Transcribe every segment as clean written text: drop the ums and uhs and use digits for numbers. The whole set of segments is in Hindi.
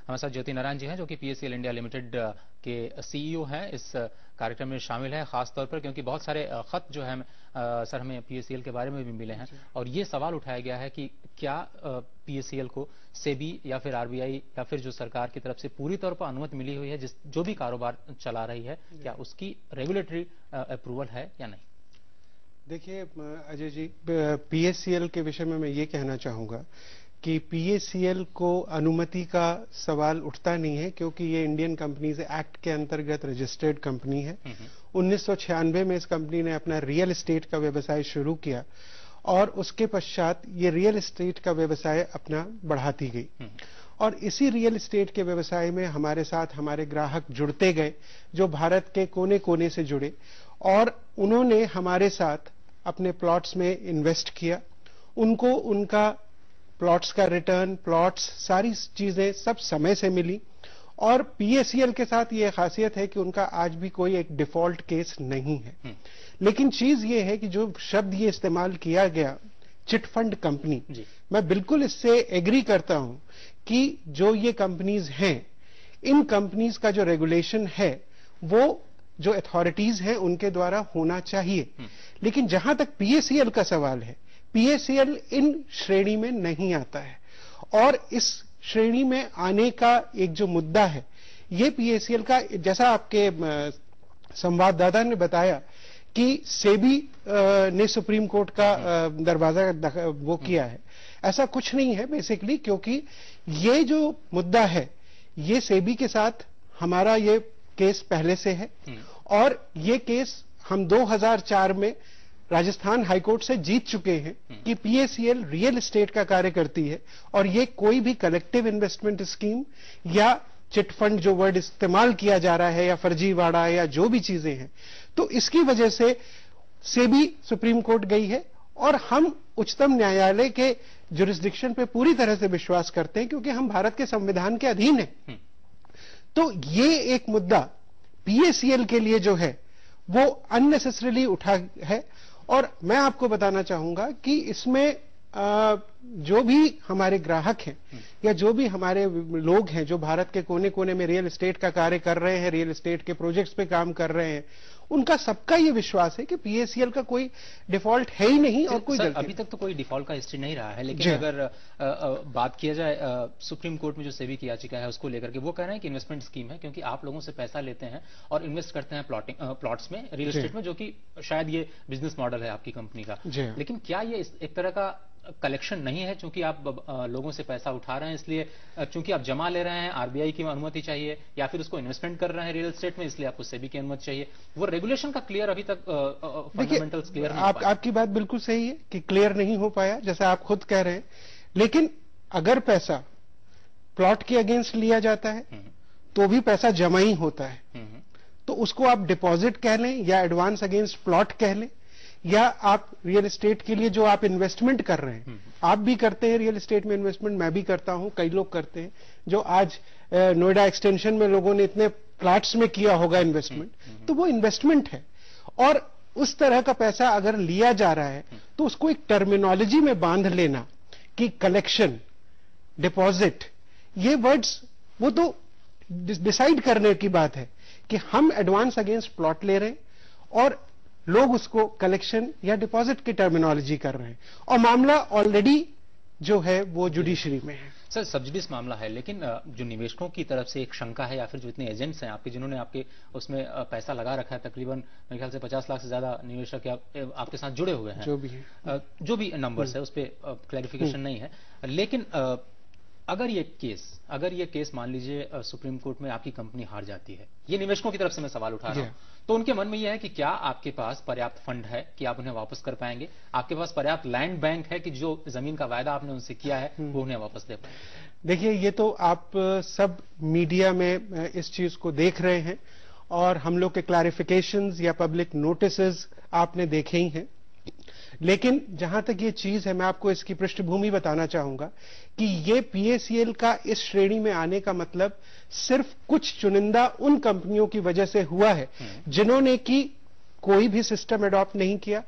हमारे साथ ज्योति नारायण जी हैं जो कि पीएससीएल इंडिया लिमिटेड के सीईओ हैं। इस कार्यक्रम में शामिल हैं खासतौर पर क्योंकि बहुत सारे खत जो है सर हमें पीएससीएल के बारे में भी मिले हैं और ये सवाल उठाया गया है कि क्या पीएससीएल को सेबी या फिर आरबीआई या फिर जो सरकार की तरफ से पूरी तौर पर अनुमति मिली हुई है जो भी कारोबार चला रही है, क्या उसकी रेगुलेटरी अप्रूवल है या नहीं? देखिए अजय जी, पीएससीएल के विषय में मैं ये कहना चाहूंगा कि पीएससीएल को अनुमति का सवाल उठता नहीं है क्योंकि ये इंडियन कंपनीज एक्ट के अंतर्गत रजिस्टर्ड कंपनी है। 1996 में इस कंपनी ने अपना रियल एस्टेट का व्यवसाय शुरू किया और उसके पश्चात ये रियल एस्टेट का व्यवसाय अपना बढ़ाती गई और इसी रियल एस्टेट के व्यवसाय में हमारे साथ हमारे ग्राहक जुड़ते गए जो भारत के कोने कोने से जुड़े और उन्होंने हमारे साथ अपने प्लॉट्स में इन्वेस्ट किया। उनको उनका प्लॉट्स का रिटर्न, प्लॉट्स, सारी चीजें सब समय से मिली और पीएससीएल के साथ ये खासियत है कि उनका आज भी कोई एक डिफॉल्ट केस नहीं है। लेकिन चीज ये है कि जो शब्द ये इस्तेमाल किया गया चिटफंड कंपनी, मैं बिल्कुल इससे एग्री करता हूं कि जो ये कंपनीज हैं, इन कंपनीज का जो रेगुलेशन है वो जो अथॉरिटीज हैं उनके द्वारा होना चाहिए। लेकिन जहां तक पीएससीएल का सवाल है, पीएससीएल इन श्रेणी में नहीं आता है और इस श्रेणी में आने का एक जो मुद्दा है ये पीएससीएल का, जैसा आपके संवाददाता ने बताया कि सेबी ने सुप्रीम कोर्ट का दरवाजा वो किया है, ऐसा कुछ नहीं है बेसिकली, क्योंकि ये जो मुद्दा है ये सेबी के साथ हमारा ये केस पहले से है और ये केस हम 2004 में राजस्थान हाईकोर्ट से जीत चुके हैं कि पीएससीएल रियल एस्टेट का कार्य करती है और ये कोई भी कलेक्टिव इन्वेस्टमेंट स्कीम या चिटफंड जो वर्ड इस्तेमाल किया जा रहा है या फर्जीवाड़ा या जो भी चीजें हैं, तो इसकी वजह से सेबी सुप्रीम कोर्ट गई है और हम उच्चतम न्यायालय के जुरिस्डिक्शन पे पूरी तरह से विश्वास करते हैं क्योंकि हम भारत के संविधान के अधीन हैं। तो ये एक मुद्दा पीएससीएल के लिए जो है वो अननेसेसरीली उठा है और मैं आपको बताना चाहूंगा कि इसमें जो भी हमारे ग्राहक हैं या जो भी हमारे लोग हैं जो भारत के कोने कोने में रियल एस्टेट का कार्य कर रहे हैं, रियल एस्टेट के प्रोजेक्ट्स पे काम कर रहे हैं, उनका सबका ये विश्वास है कि पीएससीएल का कोई डिफॉल्ट है ही नहीं और कोई गलती अभी तक तो कोई डिफॉल्ट का हिस्ट्री नहीं रहा है। लेकिन अगर बात किया जाए सुप्रीम कोर्ट में जो सेबी की याचिका है उसको लेकर के, वो कह रहे हैं कि इन्वेस्टमेंट स्कीम है क्योंकि आप लोगों से पैसा लेते हैं और इन्वेस्ट करते हैं प्लॉट्स में, रियल एस्टेट में, जो कि शायद ये बिजनेस मॉडल है आपकी कंपनी का। लेकिन क्या ये एक तरह का कलेक्शन नहीं है चूंकि आप लोगों से पैसा उठा रहे हैं इसलिए, चूंकि आप जमा ले रहे हैं आरबीआई की अनुमति चाहिए या फिर उसको इन्वेस्टमेंट कर रहे हैं रियल एस्टेट में इसलिए आपको सेबी की अनुमति चाहिए? वो रेगुलेशन का क्लियर अभी तक फंडामेंटल्स क्लियर नहीं हो पाया। आपकी बात बिल्कुल सही है कि क्लियर नहीं हो पाया जैसा आप खुद कह रहे हैं, लेकिन अगर पैसा प्लॉट के अगेंस्ट लिया जाता है तो भी पैसा जमा ही होता है। तो उसको आप डिपॉजिट कह लें या एडवांस अगेंस्ट प्लॉट कह लें या आप रियल एस्टेट के लिए जो आप इन्वेस्टमेंट कर रहे हैं, आप भी करते हैं रियल एस्टेट में इन्वेस्टमेंट, मैं भी करता हूं, कई लोग करते हैं। जो आज नोएडा एक्सटेंशन में लोगों ने इतने प्लॉट्स में किया होगा इन्वेस्टमेंट, तो वो इन्वेस्टमेंट है और उस तरह का पैसा अगर लिया जा रहा है तो उसको एक टर्मिनोलॉजी में बांध लेना कि कलेक्शन, डिपॉजिट, ये वर्ड्स वो तो डिसाइड करने की बात है कि हम एडवांस अगेंस्ट प्लॉट ले रहे हैं और लोग उसको कलेक्शन या डिपॉजिट की टर्मिनोलॉजी कर रहे हैं और मामला ऑलरेडी जो है वो जुडिशरी में है। सर, सब्सिडीज मामला है, लेकिन जो निवेशकों की तरफ से एक शंका है या फिर जो इतने एजेंट्स हैं आपके जिन्होंने आपके उसमें पैसा लगा रखा है, तकरीबन मेरे ख्याल से 50 लाख से ज्यादा निवेशक आपके साथ जुड़े हुए हैं, जो भी नंबर्स है उस पर क्लैरिफिकेशन नहीं है। लेकिन अगर ये केस मान लीजिए सुप्रीम कोर्ट में आपकी कंपनी हार जाती है, ये निवेशकों की तरफ से मैं सवाल उठा रहा हूं, तो उनके मन में यह है कि क्या आपके पास पर्याप्त फंड है कि आप उन्हें वापस कर पाएंगे? आपके पास पर्याप्त लैंड बैंक है कि जो जमीन का वायदा आपने उनसे किया है वो उन्हें वापस दे पाएंगे? देखिए, ये तो आप सब मीडिया में इस चीज को देख रहे हैं और हम लोग के क्लैरिफिकेशंस या पब्लिक नोटिसेस आपने देखे ही हैं। लेकिन जहां तक ये चीज है, मैं आपको इसकी पृष्ठभूमि बताना चाहूंगा कि ये पीएससीएल का इस श्रेणी में आने का मतलब सिर्फ कुछ चुनिंदा उन कंपनियों की वजह से हुआ है जिन्होंने कि कोई भी सिस्टम अडॉप्ट नहीं किया,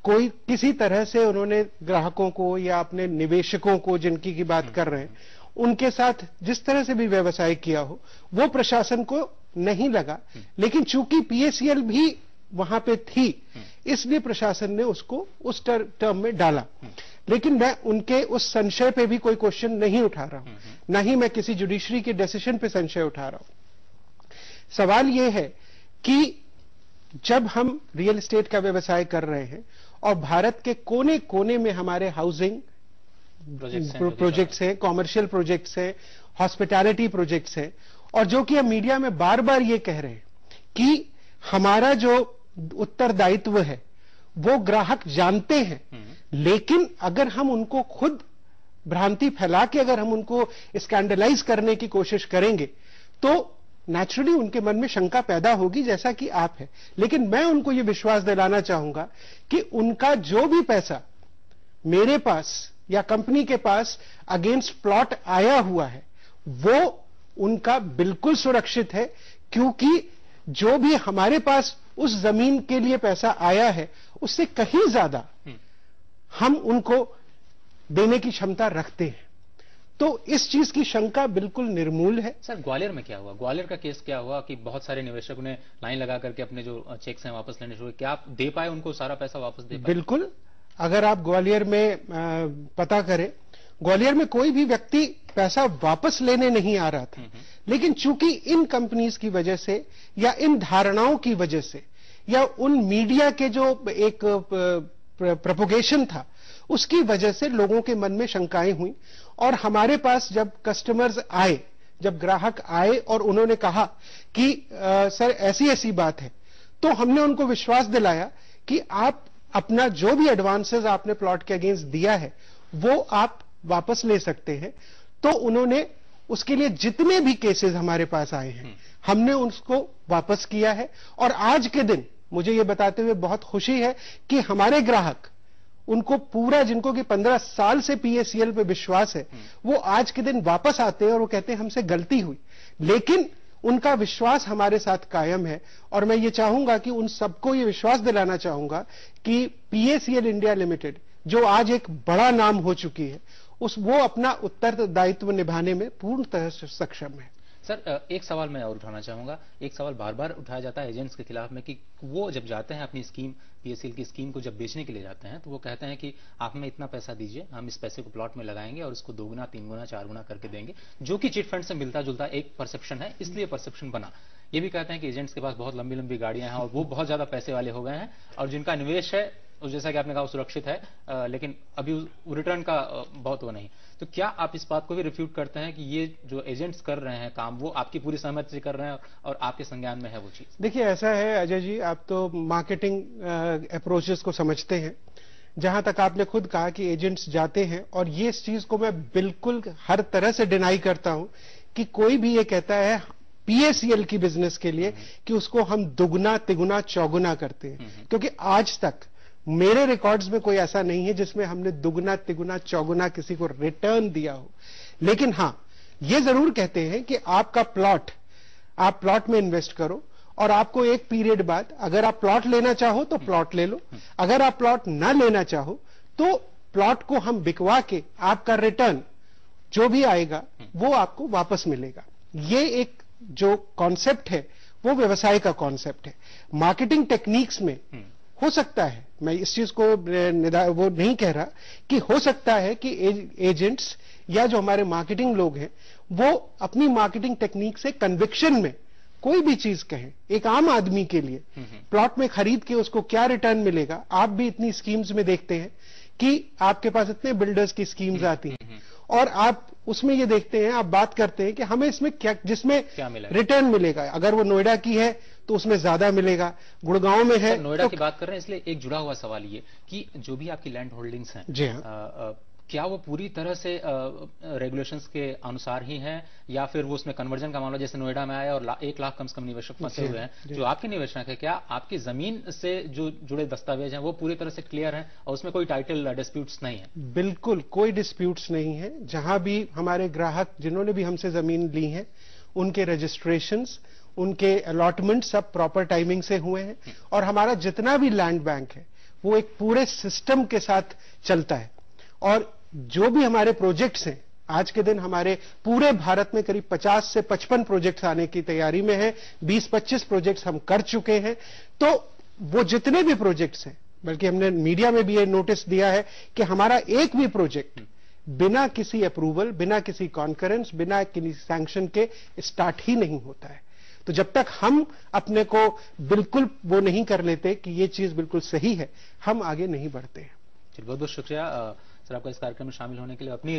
कोई किसी तरह से उन्होंने ग्राहकों को या अपने निवेशकों को, जिनकी की बात कर रहे हैं, उनके साथ जिस तरह से भी व्यवसाय किया हो वो प्रशासन को नहीं लगा, लेकिन चूंकि पीएसीएल भी वहां पे थी इसलिए प्रशासन ने उसको उस टर्म में डाला। लेकिन मैं उनके उस संशय पे भी कोई क्वेश्चन नहीं उठा रहा हूं, ना ही मैं किसी जुडिशरी के डिसीजन पे संशय उठा रहा हूं। सवाल यह है कि जब हम रियल एस्टेट का व्यवसाय कर रहे हैं और भारत के कोने कोने में हमारे हाउसिंग प्रोजेक्ट्स हैं, कॉमर्शियल प्रोजेक्ट्स हैं, हॉस्पिटैलिटी प्रोजेक्ट्स हैं, और जो कि हम मीडिया में बार बार ये कह रहे हैं कि हमारा जो उत्तरदायित्व है वो ग्राहक जानते हैं, लेकिन अगर हम उनको खुद भ्रांति फैला के अगर हम उनको स्कैंडलाइज करने की कोशिश करेंगे तो नेचुरली उनके मन में शंका पैदा होगी, जैसा कि आप है। लेकिन मैं उनको ये विश्वास दिलाना चाहूंगा कि उनका जो भी पैसा मेरे पास या कंपनी के पास अगेंस्ट प्लॉट आया हुआ है वो उनका बिल्कुल सुरक्षित है, क्योंकि जो भी हमारे पास उस जमीन के लिए पैसा आया है उससे कहीं ज्यादा हम उनको देने की क्षमता रखते हैं। तो इस चीज की शंका बिल्कुल निर्मूल है। सर, ग्वालियर में क्या हुआ? ग्वालियर का केस क्या हुआ कि बहुत सारे निवेशकों ने लाइन लगा करके अपने जो चेक्स हैं वापस लेने शुरू, क्या आप दे पाए उनको सारा पैसा वापस दे पाए? बिल्कुल। अगर आप ग्वालियर में पता करें, ग्वालियर में कोई भी व्यक्ति पैसा वापस लेने नहीं आ रहा था, लेकिन चूंकि इन कंपनीज की वजह से या इन धारणाओं की वजह से या उन मीडिया के जो एक प्रोपोगेशन था उसकी वजह से लोगों के मन में शंकाएं हुई। और हमारे पास जब कस्टमर्स आए, जब ग्राहक आए और उन्होंने कहा कि सर ऐसी ऐसी बात है, तो हमने उनको विश्वास दिलाया कि आप अपना जो भी एडवांसेस आपने प्लॉट के अगेंस्ट दिया है वो आप वापस ले सकते हैं। तो उन्होंने उसके लिए जितने भी केसेस हमारे पास आए हैं हमने उसको वापस किया है। और आज के दिन मुझे ये बताते हुए बहुत खुशी है कि हमारे ग्राहक, उनको पूरा, जिनको कि 15 साल से पीएसीएल पे विश्वास है, वो आज के दिन वापस आते हैं और वो कहते हैं हमसे गलती हुई, लेकिन उनका विश्वास हमारे साथ कायम है। और मैं ये चाहूंगा कि उन सबको ये विश्वास दिलाना चाहूंगा कि पीएसीएल इंडिया लिमिटेड जो आज एक बड़ा नाम हो चुकी है वो अपना उत्तरदायित्व निभाने में पूर्ण तरह से सक्षम है। सर, एक सवाल मैं और उठाना चाहूंगा। एक सवाल बार बार उठाया जाता है एजेंट्स के खिलाफ में कि वो जब जाते हैं अपनी स्कीम, पीएसीएल की स्कीम को जब बेचने के लिए जाते हैं तो वो कहते हैं कि आप हमें इतना पैसा दीजिए, हम इस पैसे को प्लॉट में लगाएंगे और इसको 2 गुना 3 गुना 4 गुना करके देंगे, जो कि चिट फंड से मिलता जुलता एक परसेप्शन है, इसलिए परसेप्शन बना। ये भी कहते हैं कि एजेंट्स के पास बहुत लंबी लंबी गाड़ियां हैं और वो बहुत ज्यादा पैसे वाले हो गए हैं और जिनका निवेश है जैसा कि आपने कहा सुरक्षित है, लेकिन अभी रिटर्न का बहुत वो नहीं। तो क्या आप इस बात को भी रिफ्यूट करते हैं कि ये जो एजेंट्स कर रहे हैं काम वो आपकी पूरी सहमति से कर रहे हैं और आपके संज्ञान में है वो चीज? देखिए, ऐसा है अजय जी, आप तो मार्केटिंग अप्रोचेस को समझते हैं। जहां तक आपने खुद कहा कि एजेंट्स जाते हैं, और ये इस चीज को मैं बिल्कुल हर तरह से डिनाई करता हूं कि कोई भी ये कहता है पीएसीएल की बिजनेस के लिए कि उसको हम दुगना तिगुना चौगुना करते हैं, क्योंकि आज तक मेरे रिकॉर्ड्स में कोई ऐसा नहीं है जिसमें हमने दुगना तिगुना चौगुना किसी को रिटर्न दिया हो। लेकिन हां, ये जरूर कहते हैं कि आपका प्लॉट, आप प्लॉट में इन्वेस्ट करो और आपको एक पीरियड बाद अगर आप प्लॉट लेना चाहो तो प्लॉट ले लो, अगर आप प्लॉट ना लेना चाहो तो प्लॉट को हम बिकवा के आपका रिटर्न जो भी आएगा वो आपको वापस मिलेगा। ये एक जो कॉन्सेप्ट है वो व्यवसाय का कॉन्सेप्ट है। मार्केटिंग टेक्निक्स में हो सकता है, मैं इस चीज को वो नहीं कह रहा कि हो सकता है कि एजेंट्स या जो हमारे मार्केटिंग लोग हैं वो अपनी मार्केटिंग टेक्निक से कन्विक्शन में कोई भी चीज कहें। एक आम आदमी के लिए प्लॉट में खरीद के उसको क्या रिटर्न मिलेगा, आप भी इतनी स्कीम्स में देखते हैं कि आपके पास इतने बिल्डर्स की स्कीम्स आती हैं और आप उसमें ये देखते हैं, आप बात करते हैं कि हमें इसमें क्या, जिसमें क्या रिटर्न मिलेगा। अगर वो नोएडा की है तो उसमें ज्यादा मिलेगा, गुड़गांव में है। नोएडा की बात कर रहे हैं इसलिए एक जुड़ा हुआ सवाल ये कि जो भी आपकी लैंड होल्डिंग्स हैं, जी हाँ, क्या वो पूरी तरह से रेगुलेशंस के अनुसार ही हैं या फिर वो उसमें कन्वर्जन का मामला जैसे नोएडा में आया और 1 लाख कम से कम निवेशक फंसे हुए हैं? जो आपके निवेशक है, क्या आपकी जमीन से जो जुड़े दस्तावेज हैं वो पूरी तरह से क्लियर हैं और उसमें कोई टाइटल डिस्प्यूट्स नहीं है? बिल्कुल कोई डिस्प्यूट्स नहीं है। जहां भी हमारे ग्राहक जिन्होंने भी हमसे जमीन ली है उनके रजिस्ट्रेशंस, उनके अलॉटमेंट सब प्रॉपर टाइमिंग से हुए हैं और हमारा जितना भी लैंड बैंक है वो एक पूरे सिस्टम के साथ चलता है। और जो भी हमारे प्रोजेक्ट्स हैं, आज के दिन हमारे पूरे भारत में करीब 50 से 55 प्रोजेक्ट्स आने की तैयारी में है। 20-25 प्रोजेक्ट्स हम कर चुके हैं। तो वो जितने भी प्रोजेक्ट्स हैं, बल्कि हमने मीडिया में भी ये नोटिस दिया है कि हमारा एक भी प्रोजेक्ट बिना किसी अप्रूवल, बिना किसी कॉन्करेंस, बिना किसी सैंक्शन के स्टार्ट ही नहीं होता है। तो जब तक हम अपने को बिल्कुल वो नहीं कर लेते कि ये चीज बिल्कुल सही है, हम आगे नहीं बढ़ते हैं। चलिए, बहुत बहुत शुक्रिया सर आपका इस कार्यक्रम में शामिल होने के लिए। अपनी